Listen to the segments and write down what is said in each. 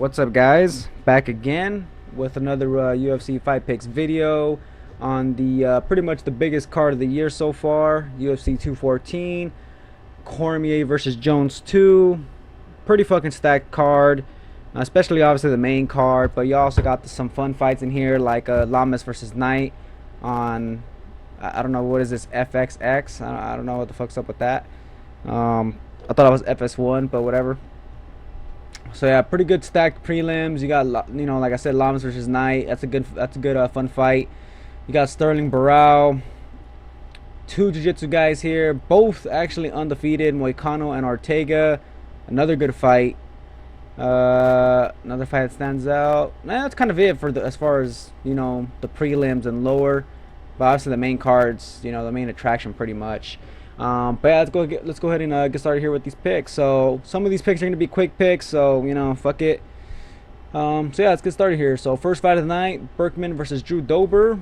What's up, guys? Back again with another UFC fight picks video on the pretty much the biggest card of the year so far, UFC 214, Cormier versus Jones 2. Pretty fucking stacked card, especially obviously the main card, but you also got some fun fights in here like Lamas versus Knight on I don't know what is this, FXX. I don't know what the fuck's up with that. I thought it was FS1, but whatever. So yeah, pretty good stacked prelims. You got, like I said, Lamas versus Knight. That's a good fun fight. You got Stirling, Barao, two jiu-jitsu guys here, both actually undefeated, Moicano and Ortega. Another good fight. Another fight that stands out. That's kind of it for as far as the prelims and lower. But obviously the main cards, the main attraction pretty much. But yeah, let's go ahead and get started here with these picks. So some of these picks are going to be quick picks, so fuck it. So yeah, let's get started here. So first fight of the night, Berkman versus Dober.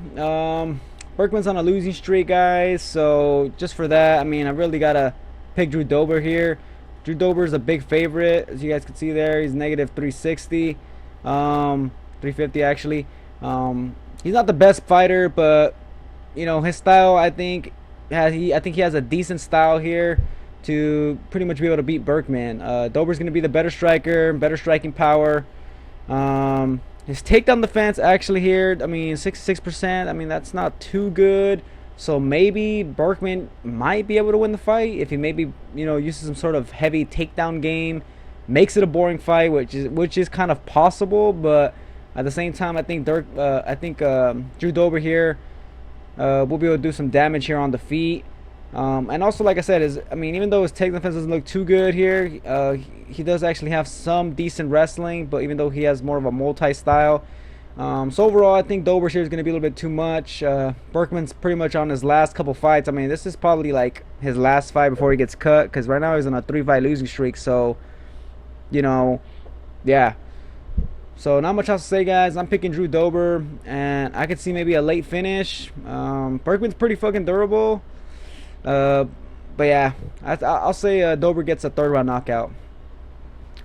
Berkman's on a losing streak, guys, so just for that, I really gotta pick Dober here. Dober is a big favorite, as you guys can see there. He's negative 360, 350 actually. He's not the best fighter, but his style, I think he has a decent style here to pretty much be able to beat Berkman. Dober's going to be the better striker, better striking power. His takedown defense actually here, 66%, that's not too good. So maybe Berkman might be able to win the fight if he maybe uses some sort of heavy takedown game, makes it a boring fight, which is kind of possible. But at the same time, I think Dober here will be able to do some damage here on the feet. And also, like I said, even though his takedown defense doesn't look too good here, he does actually have some decent wrestling, but even though he has more of a multi-style. So overall, I think Dober here is going to be a little bit too much. Berkman's pretty much on his last couple fights. This is probably like his last fight before he gets cut, because right now he's on a 3-fight losing streak. So, yeah. So not much else to say, guys. I'm picking Dober, and I could see maybe a late finish. Berkman's pretty fucking durable. But yeah, I'll say Dober gets a 3rd round knockout.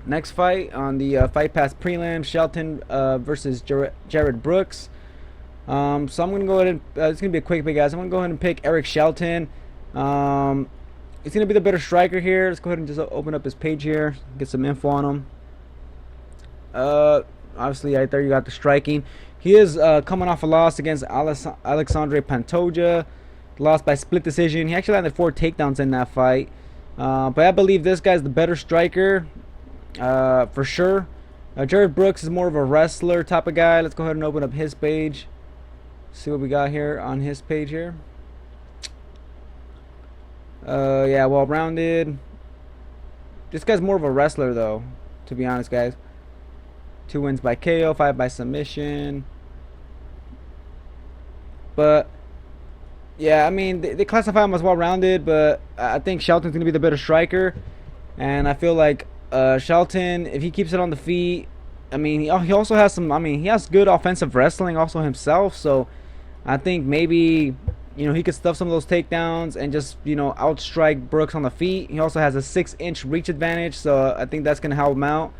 Next fight on the Fight Pass prelim, Shelton versus Jared Brooks. So I'm gonna go ahead and it's gonna be a quick pick, guys. I'm gonna go ahead and pick Eric Shelton. He's gonna be the better striker here. Let's go ahead and just open up his page here, get some info on him. Obviously, right there you got the striking. He is coming off a loss against Alexandre Pantoja. Lost by split decision. He actually landed 4 takedowns in that fight. But I believe this guy's the better striker, for sure. Jared Brooks is more of a wrestler type of guy. Let's go ahead and open up his page. See what we got here on his page here. Yeah, well-rounded. This guy's more of a wrestler, though, to be honest, guys. 2 wins by KO, 5 by submission. But yeah, they classify him as well-rounded, but I think Shelton's gonna be the better striker, and I feel like Shelton, if he keeps it on the feet, he also has some. He has good offensive wrestling also himself, so I think maybe he could stuff some of those takedowns and just outstrike Brooks on the feet. He also has a 6-inch reach advantage, so I think that's gonna help him out.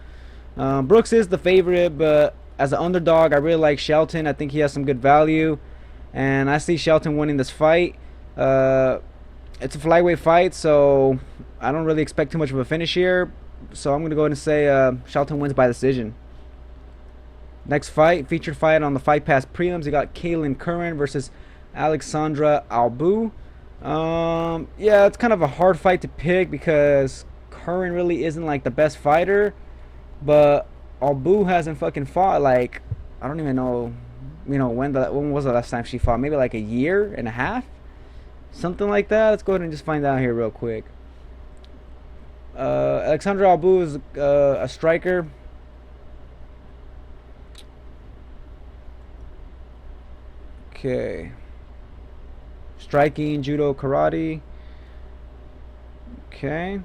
Brooks is the favorite, but as an underdog, I really like Shelton. I think he has some good value, and I see Shelton winning this fight. It's a flyweight fight, so I don't really expect too much of a finish here. So I'm going to go ahead and say Shelton wins by decision. Next fight, featured fight on the Fight Pass prelims. You got Kaylin Curran versus Alexandra Albo. Yeah, it's kind of a hard fight to pick because Curran really isn't like the best fighter. But Albo hasn't fucking fought, like, I don't even know, when was the last time she fought? Maybe like a year and a half? Something like that. Let's go ahead and just find out here real quick. Alexandra Albo is a striker. Okay. Striking, judo, karate. Okay.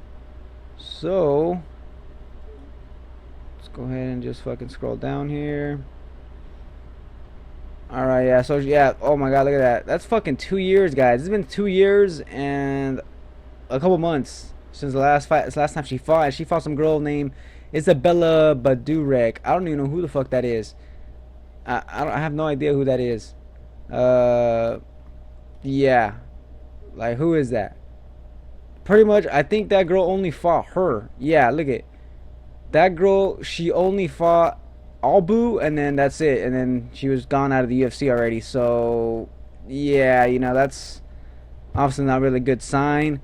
So go ahead and just fucking scroll down here. Alright, yeah, so yeah, oh my god, look at that. That's fucking 2 years, guys. It's been 2 years and a couple months since the last time she fought. She fought some girl named Isabella Badurek. I don't even know who the fuck that is. I have no idea who that is. Yeah, like who is that? Pretty much, I think that girl only fought her. Yeah, look at that girl. She only fought Albo, and then that's it. And then she was gone out of the UFC already. So yeah, you know, that's obviously not really a good sign.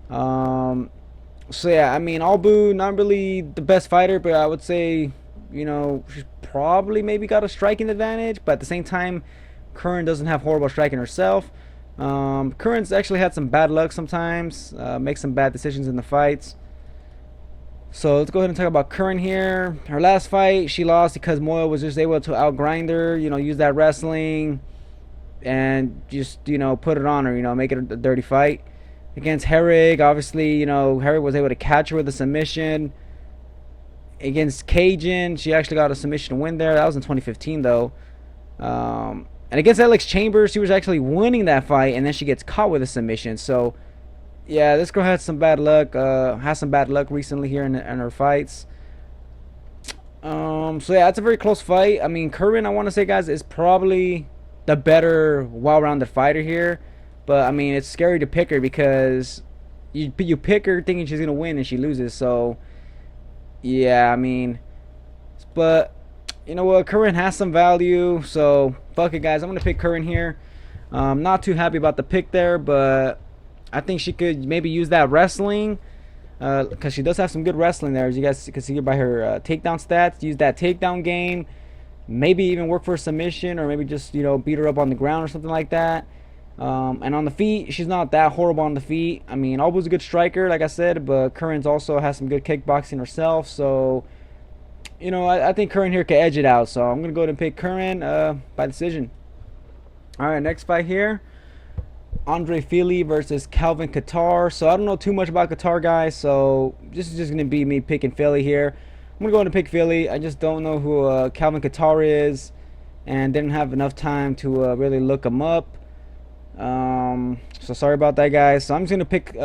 So yeah, I mean, Albu not really the best fighter, but I would say, you know, she's probably maybe got a striking advantage. But at the same time, Curran doesn't have horrible striking herself. Curran's actually had some bad luck sometimes, makes some bad decisions in the fights. So let's go ahead and talk about Curran here. Her last fight, she lost because M.O.E was just able to outgrind her, you know, use that wrestling and just, you know, put it on her, you know, make it a dirty fight. Against Herrig, obviously, you know, Herrig was able to catch her with a submission. Against Cajun, she actually got a submission win there. That was in 2015, though. And against Alex Chambers, she was actually winning that fight, and then she gets caught with a submission. So, yeah, this girl had some bad luck. Has some bad luck recently here in her fights. So yeah, it's a very close fight. I mean, Curran, I want to say, guys, is probably the better, well-rounded fighter here. But I mean, it's scary to pick her because you pick her thinking she's gonna win and she loses. So yeah, I mean, but you know what? Curran has some value. So fuck it, guys. I'm gonna pick Curran here. Not too happy about the pick there, but I think she could maybe use that wrestling because she does have some good wrestling there, as you guys can see by her takedown stats. Use that takedown game. Maybe even work for a submission, or maybe just, you know, beat her up on the ground or something like that. And on the feet, she's not that horrible on the feet. I mean, Albo's a good striker, like I said, but Curran's also has some good kickboxing herself. So, you know, I think Curran here can edge it out. So I'm going to go ahead and pick Curran by decision. All right, next fight here. Andre Fili versus Calvin Qatar. So I don't know too much about Qatar, guys. So this is just going to be me picking Fili here. I'm going to go ahead and pick Fili. I just don't know who Calvin Qatar is and didn't have enough time to really look him up. So sorry about that, guys. So I'm just gonna pick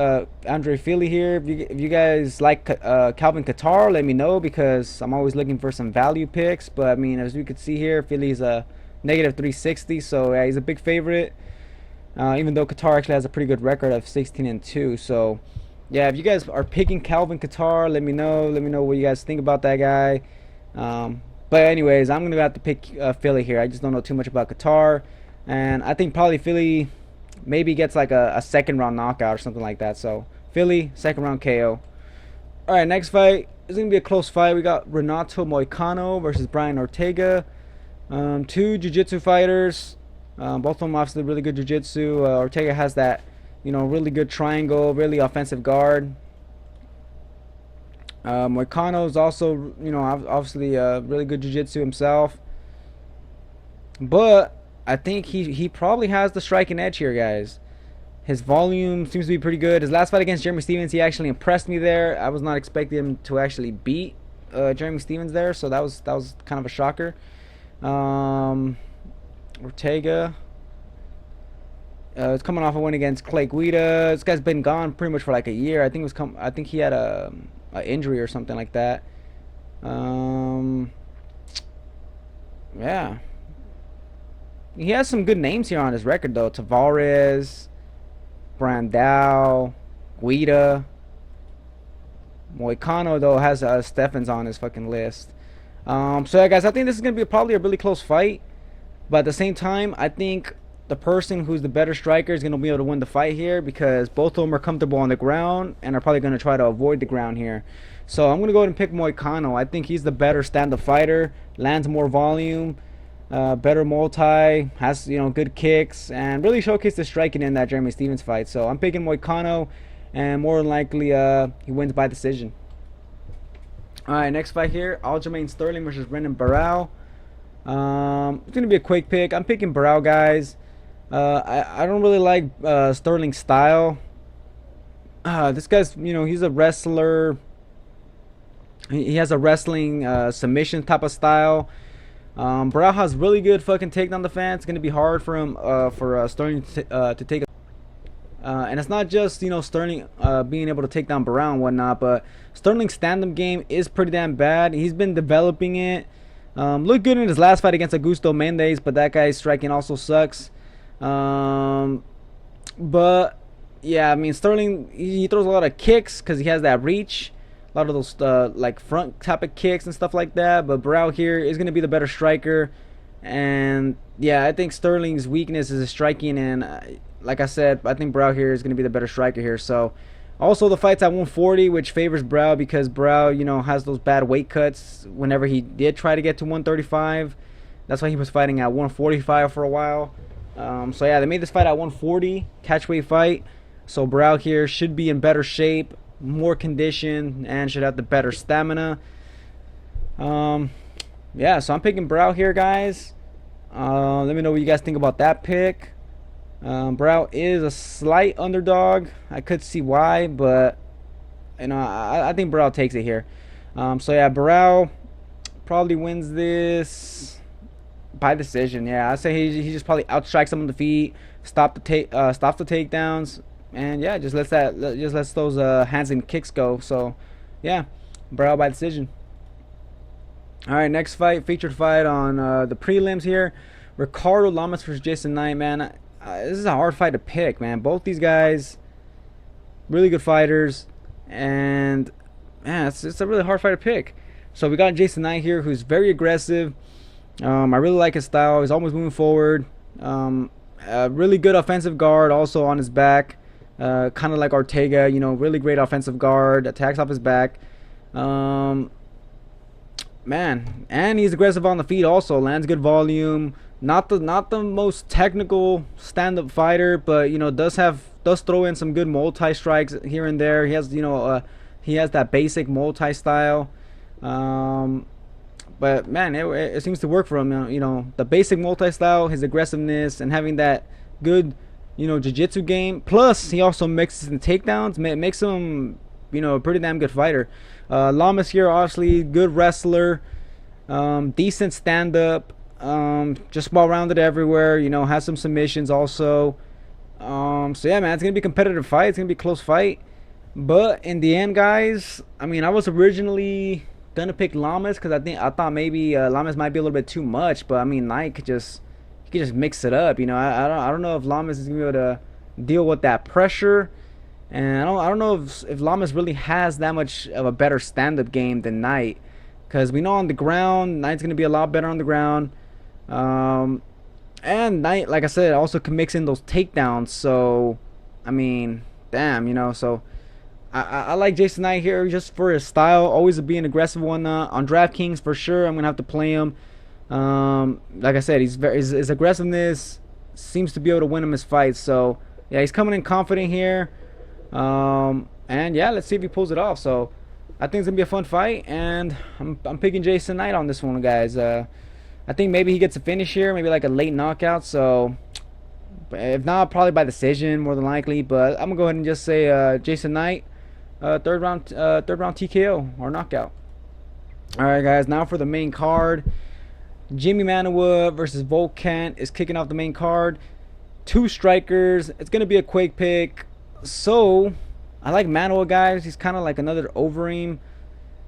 Andre Fili here. If you guys like Calvin Qatar, let me know, because I'm always looking for some value picks. But I mean, as we could see here, Fili's a negative 360, so yeah, he's a big favorite. Even though Qatar actually has a pretty good record of 16-2. So yeah, if you guys are picking Calvin Qatar, let me know. Let me know what you guys think about that guy. But anyways, I'm gonna have to pick Fili here. I just don't know too much about Qatar. And I think probably Fili maybe gets like a second round knockout or something like that. So Fili, second round KO. Alright, next fight is going to be a close fight. We got Renato Moicano versus Brian Ortega. Two jiu-jitsu fighters. Both of them obviously really good jiu-jitsu. Ortega has that, you know, really good triangle, really offensive guard. Moicano is also, you know, obviously really good jiu-jitsu himself. But I think he probably has the striking edge here, guys. His volume seems to be pretty good. His last fight against Jeremy Stephens, he actually impressed me there. I was not expecting him to actually beat Jeremy Stephens there, so that was kind of a shocker. Ortega is coming off a win against Clay Guida. This guy's been gone pretty much for like a year. I think he had a injury or something like that. Yeah. He has some good names here on his record, though. Tavares, Brandao, Guida. Moicano, though, has Stephens on his fucking list. So, yeah, guys, I think this is going to be probably a really close fight. But at the same time, I think the person who's the better striker is going to be able to win the fight here, because both of them are comfortable on the ground and are probably going to try to avoid the ground here. So I'm going to go ahead and pick Moicano. I think he's the better stand-up fighter, lands more volume. Better multi, has, you know, good kicks, and really showcased the striking in that Jeremy Stephens fight. So I'm picking Moicano, and more than likely he wins by decision. Alright, next fight here, Aljamain Sterling versus Brendan Barao. It's gonna be a quick pick. I'm picking Barao, guys. I don't really like Sterling's style. This guy's, you know, he's a wrestler. He has a wrestling submission type of style. Barao has really good fucking takedown defense. It's gonna be hard for him, for Sterling to take. And it's not just, you know, Stirling being able to take down Barao and whatnot, but Stirling's stand-up game is pretty damn bad. He's been developing it. Looked good in his last fight against Augusto Mendes, but that guy's striking also sucks. But yeah, I mean, Stirling, he throws a lot of kicks because he has that reach, a lot of those like front type of kicks and stuff like that. But Barao here is going to be the better striker, and yeah, I think Stirling's weakness is his striking, and like I said, I think Barao here is going to be the better striker here. So also the fight's at 140, which favors Barao because Barao, you know, has those bad weight cuts whenever he did try to get to 135. That's why he was fighting at 145 for a while. So yeah, they made this fight at 140, catchweight fight. So Barao here should be in better shape, more condition, and should have the better stamina. Yeah, so I'm picking Barao here, guys. Let me know what you guys think about that pick. Barao is a slight underdog. I could see why, but you know, I think Barao takes it here. So yeah, Barao probably wins this by decision. Yeah, I say he just probably outstrikes him on the feet, stops the takedowns, and yeah, just lets those hands and kicks go. So yeah, Barao by decision. All right, next fight, featured fight on the prelims here. Ricardo Lamas versus Jason Knight, man. This is a hard fight to pick, man. Both these guys, really good fighters, and man, it's a really hard fight to pick. So we got Jason Knight here, who's very aggressive. I really like his style. He's always moving forward. A really good offensive guard, also on his back, kind of like Ortega. You know, really great offensive guard. Attacks off his back. Man, and he's aggressive on the feet. Also lands good volume. Not the most technical stand-up fighter, but you know, does throw in some good multi strikes here and there. He has, you know, he has that basic multi style. But man, it seems to work for him. You know, the basic multi style, his aggressiveness, and having that good, you know, jiu-jitsu game. Plus, he also mixes in takedowns. Makes him, you know, a pretty damn good fighter. Lamas here, obviously, good wrestler, decent stand-up. Just well-rounded everywhere, you know, has some submissions also. So yeah, man, it's gonna be a competitive fight. It's gonna be a close fight, but in the end, guys, I mean, I was originally gonna pick Lamas because I thought maybe Lamas might be a little bit too much, but I mean, Knight could just mix it up, you know. I don't know if Lamas is gonna be able to deal with that pressure, and I don't know if Lamas really has that much of a better stand-up game than Knight, because we know on the ground Knight's gonna be a lot better on the ground. And Knight, like I said, also can mix in those takedowns. So, I mean, damn, you know. So, I like Jason Knight here just for his style, always being aggressive on DraftKings for sure. I'm gonna have to play him. Like I said, his aggressiveness seems to be able to win him his fights. So, yeah, he's coming in confident here. And yeah, let's see if he pulls it off. So, I think it's gonna be a fun fight, and I'm picking Jason Knight on this one, guys. I think maybe he gets a finish here, maybe like a late knockout. So, if not, probably by decision more than likely. But I'm gonna go ahead and just say Jason Knight, third round TKO or knockout. All right, guys. Now for the main card, Jimi Manawa versus Volkan is kicking off the main card. Two strikers. It's gonna be a quick pick. So, I like Manawa, guys. He's kind of like another Overeem.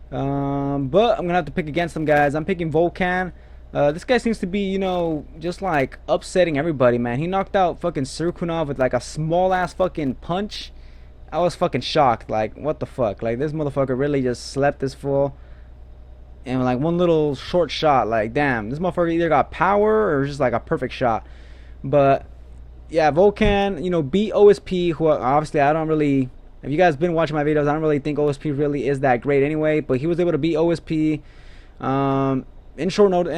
But I'm gonna have to pick against them, guys. I'm picking Volkan. This guy seems to be, you know, just like upsetting everybody, man. He knocked out fucking Cerrone with like a small ass fucking punch. I was fucking shocked. Like, what the fuck? Like, this motherfucker really just slept this fool. And like one little short shot. Like, damn, this motherfucker either got power or just like a perfect shot. But yeah, Volkan, you know, beat OSP, who obviously I don't really. If you guys been watching my videos, I don't really think OSP really is that great anyway. But he was able to beat OSP. In a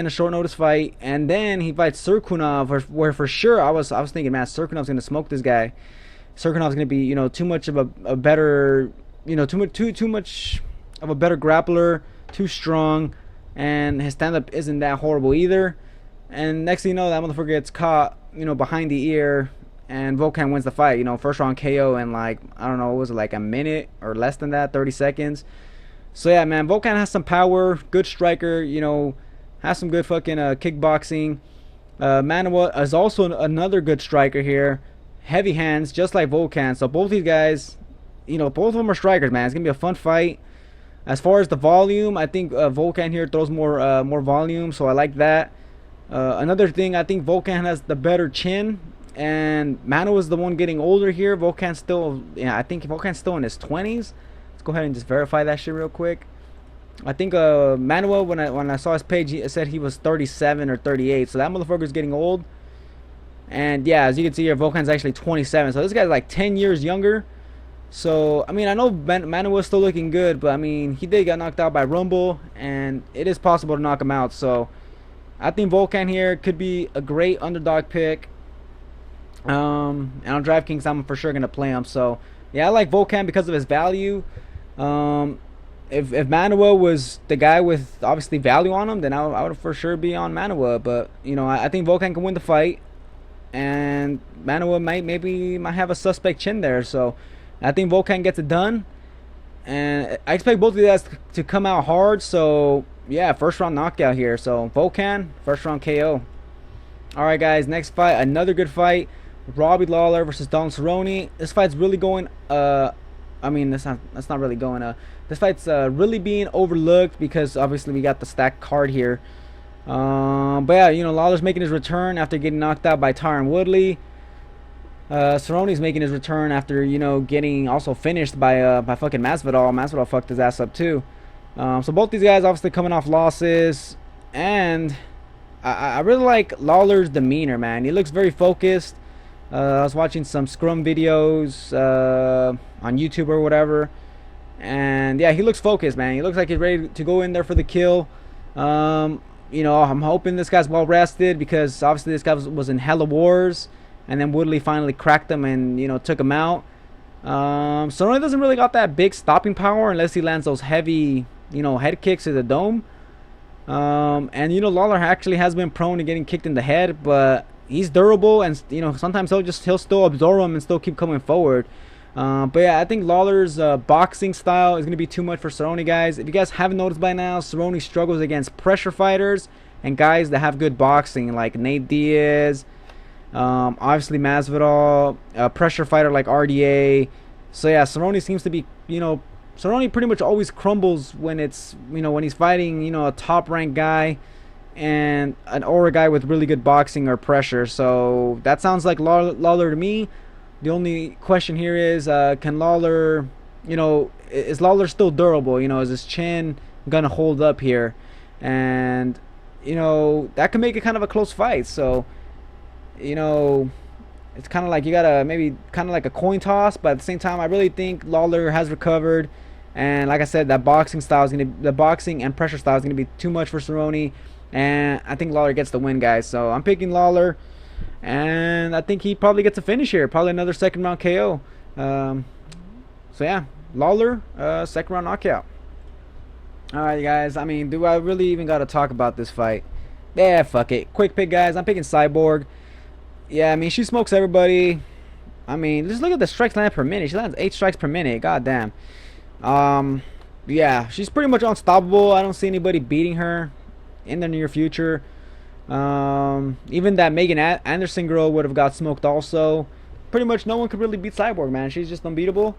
short notice fight, and then he fights Cerrone, where for sure I was thinking, man, Cerrone's gonna smoke this guy. Cerrone's gonna be, you know, too much of a better, you know, too much of a better grappler, too strong, and his stand-up isn't that horrible either. And next thing you know, that motherfucker gets caught, you know, behind the ear, and Volkan wins the fight. You know, first round KO in like, I don't know, what was it, like a minute or less than that, 30 seconds. So yeah, man, Volkan has some power, good striker, you know. Has some good fucking kickboxing. Manawa is also another good striker here. heavy hands, just like Volkan. So both these guys, you know, both of them are strikers, man. It's gonna be a fun fight. As far as the volume, I think Volkan here throws more volume, so I like that. Another thing, I think Volkan has the better chin, and Manawa is the one getting older here. Volkan's still, yeah, I think Volkan's still in his 20s. Let's go ahead and just verify that shit real quick. I think Manuwa, when I saw his page, it said he was 37 or 38, so that motherfucker's getting old. And yeah, as you can see here, Volkan's actually 27, so this guy's like 10 years younger. So I mean, I know Manuwa's still looking good, but I mean, he did get knocked out by Rumble, and it is possible to knock him out. So I think Volkan here could be a great underdog pick. And on DraftKings, I'm for sure gonna play him. So yeah, I like Volkan because of his value. If Manawa was the guy with obviously value on him, then I would for sure be on Manawa. But you know, I think Volkan can win the fight, and Manawa might have a suspect chin there. So I think Volkan gets it done, and I expect both of these guys to come out hard. So yeah, first round knockout here. So Volkan, first round KO. All right, guys, next fight, another good fight. Robbie Lawler versus Cerrone. This fight's really going. I mean, that's not really going. This fight's really being overlooked because obviously we got the stacked card here. But yeah, you know, Lawler's making his return after getting knocked out by Tyron Woodley. Cerrone's making his return after, you know, getting also finished by fucking Masvidal. Masvidal fucked his ass up too. So both these guys obviously coming off losses, and I really like Lawler's demeanor, man. He looks very focused. I was watching some scrum videos on YouTube or whatever, and yeah, he looks focused, man. He looks like he's ready to go in there for the kill. You know, I'm hoping this guy's well rested because obviously this guy was in hella wars, and then Woodley finally cracked him and, you know, took him out. Cerrone doesn't really got that big stopping power unless he lands those heavy, you know, head kicks to the dome. And you know, Lawler actually has been prone to getting kicked in the head, but he's durable, and you know, sometimes he'll still absorb him and still keep coming forward. But yeah, I think Lawler's boxing style is going to be too much for Cerrone, guys. If you guys haven't noticed by now, Cerrone struggles against pressure fighters and guys that have good boxing, like Nate Diaz, obviously Masvidal, a pressure fighter like RDA. So yeah, Cerrone seems to be, you know, Cerrone pretty much always crumbles when it's, you know, when he's fighting, you know, a top ranked guy and or a guy with really good boxing or pressure. So that sounds like Lawler to me. The only question here is, can Lawler, you know, is Lawler still durable? You know, is his chin gonna hold up here? And you know, that can make it kind of a close fight. So you know, it's kind of like you gotta maybe kind of like a coin toss, but at the same time, I really think Lawler has recovered. And like I said, that boxing style is the boxing and pressure style is gonna be too much for Cerrone, and I think Lawler gets the win, guys. So I'm picking Lawler, and I think he probably gets a finish here, probably another second round KO. So yeah, Lawler, second round knockout. All right, guys. I mean, do I really even gotta talk about this fight? Yeah, fuck it. Quick pick, guys. I'm picking Cyborg. Yeah, I mean, she smokes everybody. I mean, just look at the strikes landed per minute. She lands 8 strikes per minute. God damn. Yeah, she's pretty much unstoppable. I don't see anybody beating her in the near future. Even that Megan Anderson girl would have got smoked also. Pretty much no one could really beat Cyborg, man. She's just unbeatable.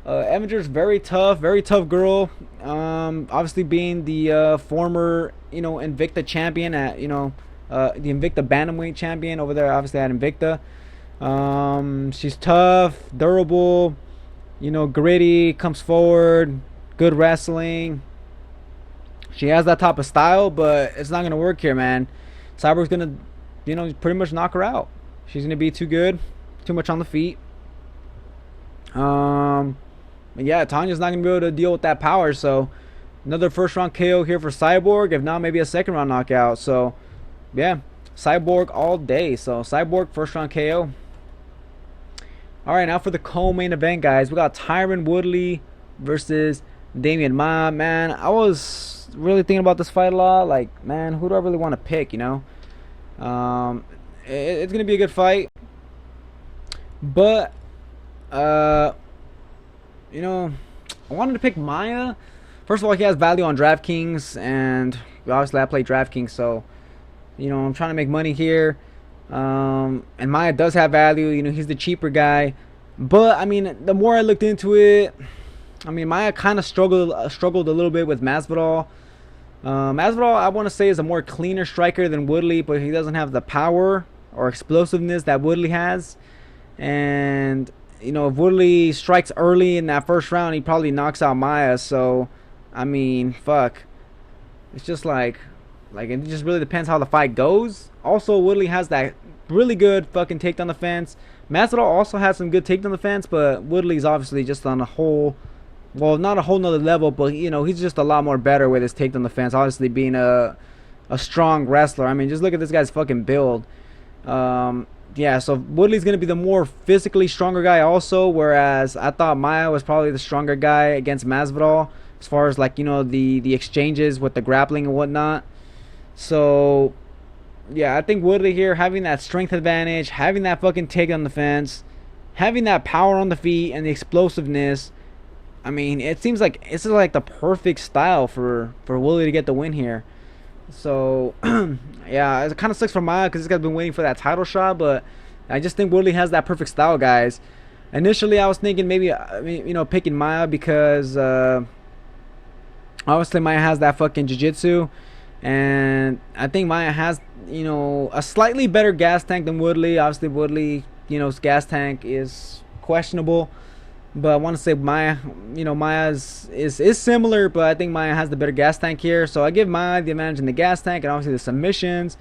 Evinger's very tough girl. Obviously being the former, you know, Invicta champion at, you know, the Invicta bantamweight champion over there, obviously at Invicta. She's tough, durable, you know, gritty, comes forward, good wrestling. She has that type of style, but it's not gonna work here, man. Cyborg's gonna, you know, pretty much knock her out. She's gonna be too good, too much on the feet. Yeah, Tonya's not gonna be able to deal with that power. So another first round KO here for Cyborg. If not, maybe a second round knockout. So yeah, Cyborg all day. So Cyborg first round KO. All right, now for the co-main event, guys, we got Tyron Woodley versus Demian Maia. Man, I was really thinking about this fight a lot. Like, man, who do I really want to pick? You know, it's gonna be a good fight, but you know, I wanted to pick Maia. First of all, he has value on DraftKings, and obviously I play DraftKings, so you know, I'm trying to make money here. And Maia does have value. You know, he's the cheaper guy. But I mean, the more I looked into it, I mean, Maia kind of struggled a little bit with Masvidal. Masvidal, I want to say, is a more cleaner striker than Woodley, but he doesn't have the power or explosiveness that Woodley has. And you know, if Woodley strikes early in that first round, he probably knocks out Maia. So, I mean, fuck. It's just like it just really depends how the fight goes. Also, Woodley has that really good fucking takedown defense. Masvidal also has some good takedown defense, but Woodley's obviously just on a whole, well, not a whole nother level, but you know, he's just a lot more better with his takedown defense. Obviously, being a strong wrestler. I mean, just look at this guy's fucking build. Yeah, so Woodley's gonna be the more physically stronger guy also, whereas I thought Maia was probably the stronger guy against Masvidal as far as, like, you know, the exchanges with the grappling and whatnot. So yeah, I think Woodley here, having that strength advantage, having that fucking takedown defense, having that power on the feet and the explosiveness. I mean, it seems like this is like the perfect style for Woodley to get the win here. So yeah, it kind of sucks for Maia because this guy's been waiting for that title shot, but I just think Woodley has that perfect style, guys. Initially, I was thinking maybe, you know, picking Maia because obviously Maia has that fucking jiu-jitsu, and I think Maia has, you know, a slightly better gas tank than Woodley. Obviously, Woodley, you know, his gas tank is questionable. But I want to say Maia, you know, Maia's is similar, but I think Maia has the better gas tank here. So I give Maia the advantage in the gas tank and obviously the submissions.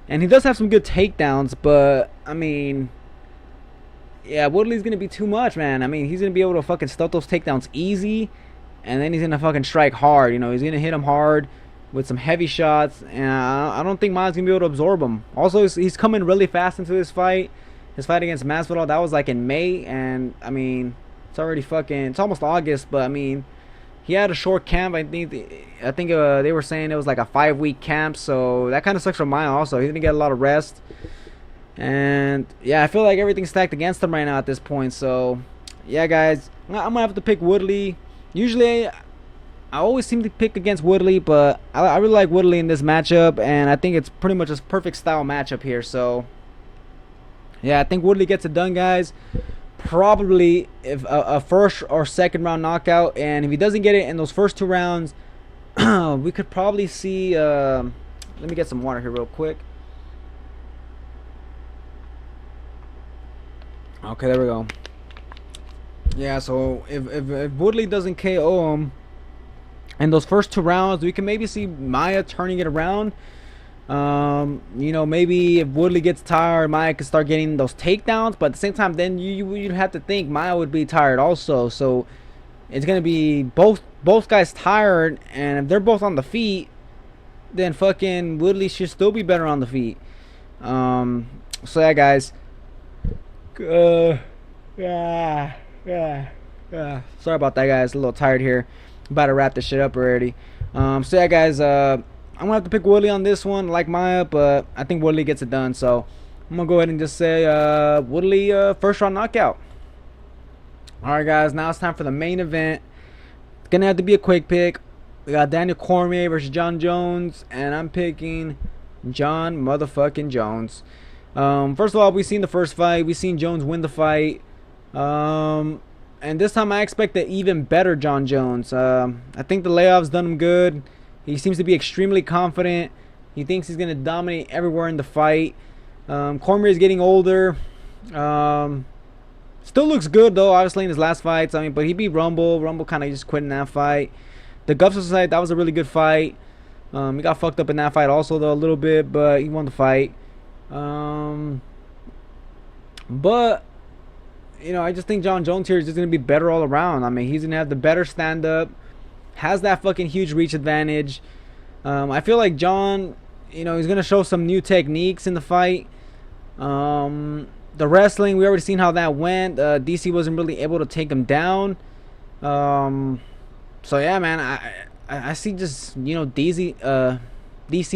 And he does have some good takedowns, but I mean, yeah, Woodley's going to be too much, man. I mean, he's going to be able to fucking stuff those takedowns easy, and then he's going to fucking strike hard. You know, he's going to hit him hard with some heavy shots, and I don't think Maia's going to be able to absorb him. Also, he's coming really fast into this fight. His fight against Masvidal, that was like in May, and I mean, it's already fucking, it's almost August, but I mean, he had a short camp. I think they were saying it was like a 5-week camp, so that kind of sucks for Maia also. He didn't get a lot of rest. And yeah, I feel like everything's stacked against him right now at this point. So yeah, guys, I'm gonna have to pick Woodley. Usually, I always seem to pick against Woodley, but I really like Woodley in this matchup, and I think it's pretty much a perfect style matchup here. So yeah, I think Woodley gets it done, guys. Probably if a first or second round knockout, and if he doesn't get it in those first 2 rounds, we could probably see. Let me get some water here real quick. Okay, there we go. Yeah, so if Woodley doesn't KO him in those first 2 rounds, we can maybe see Maia turning it around. You know, maybe if Woodley gets tired, Maia could start getting those takedowns, but at the same time, then you'd have to think Maia would be tired also. So it's gonna be both guys tired, and if they're both on the feet, then fucking Woodley should still be better on the feet. So yeah, guys. Sorry about that, guys. A little tired here. About to wrap this shit up already. So yeah, guys. I'm gonna have to pick Woodley on this one, like Maia, but I think Woodley gets it done. So I'm gonna go ahead and just say Woodley first round knockout. Alright, guys, now it's time for the main event. It's gonna have to be a quick pick. We got Daniel Cormier versus John Jones, and I'm picking John motherfucking Jones. First of all, we've seen the first fight. We've seen Jones win the fight. And this time I expect an even better John Jones. I think the layoff's done him good. He seems to be extremely confident. He thinks he's going to dominate everywhere in the fight. Cormier is getting older. Still looks good, though, obviously, in his last fights. I mean, but he beat Rumble. Rumble kind of just quit in that fight. The Gustafsson fight, that was a really good fight. He got fucked up in that fight also, though, a little bit, but he won the fight. But, you know, I just think John Jones here is just going to be better all around. I mean, he's going to have the better stand-up. Has that fucking huge reach advantage. I feel like John, you know, he's going to show some new techniques in the fight. The wrestling, we already seen how that went. DC wasn't really able to take him down. So yeah, man, I see just, you know, DC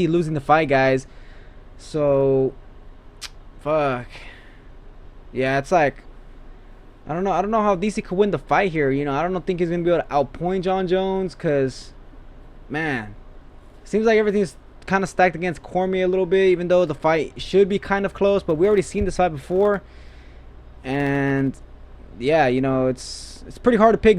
losing the fight, guys. So fuck. Yeah, it's like, I don't know how DC could win the fight here. You know, I don't think he's gonna be able to outpoint John Jones, cause, man, seems like everything's kind of stacked against Cormier a little bit, even though the fight should be kind of close. But we already seen this fight before, and yeah, you know, it's pretty hard to pick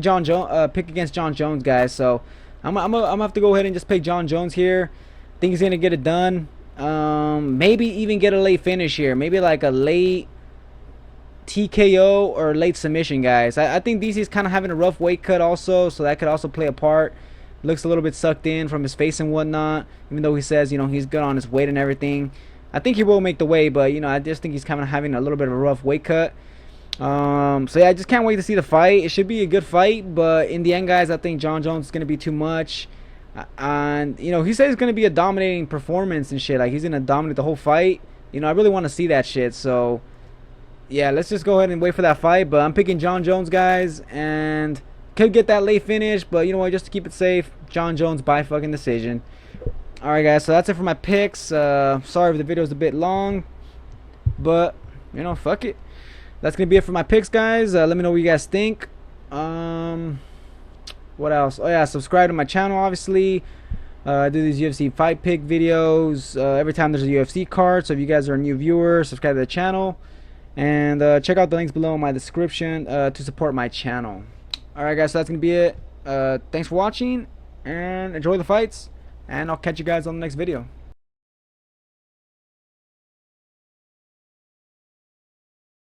pick against John Jones, guys. So I'm gonna have to go ahead and just pick John Jones here. I think he's gonna get it done. Maybe even get a late finish here. Maybe like a late TKO or late submission, guys. I think DC's kind of having a rough weight cut also, so that could also play a part. Looks a little bit sucked in from his face and whatnot, even though he says, you know, he's good on his weight and everything. I think he will make the weight, but, you know, I just think he's kind of having a little bit of a rough weight cut. So yeah, I just can't wait to see the fight. It should be a good fight, but in the end, guys, I think John Jones is going to be too much. And, you know, he says it's going to be a dominating performance and shit. Like, he's going to dominate the whole fight. You know, I really want to see that shit. So, yeah, let's just go ahead and wait for that fight. But I'm picking John Jones, guys, and could get that late finish, but you know what, just to keep it safe, John Jones by fucking decision. Alright, guys, so that's it for my picks. Sorry if the video's a bit long, but you know, fuck it. That's gonna be it for my picks, guys. Let me know what you guys think. What else? Oh yeah, subscribe to my channel, obviously. I do these UFC fight pick videos every time there's a UFC card, so if you guys are a new viewer, subscribe to the channel, and check out the links below in my description to support my channel. Alright, guys, so that's going to be it. Thanks for watching, and enjoy the fights, and I'll catch you guys on the next video.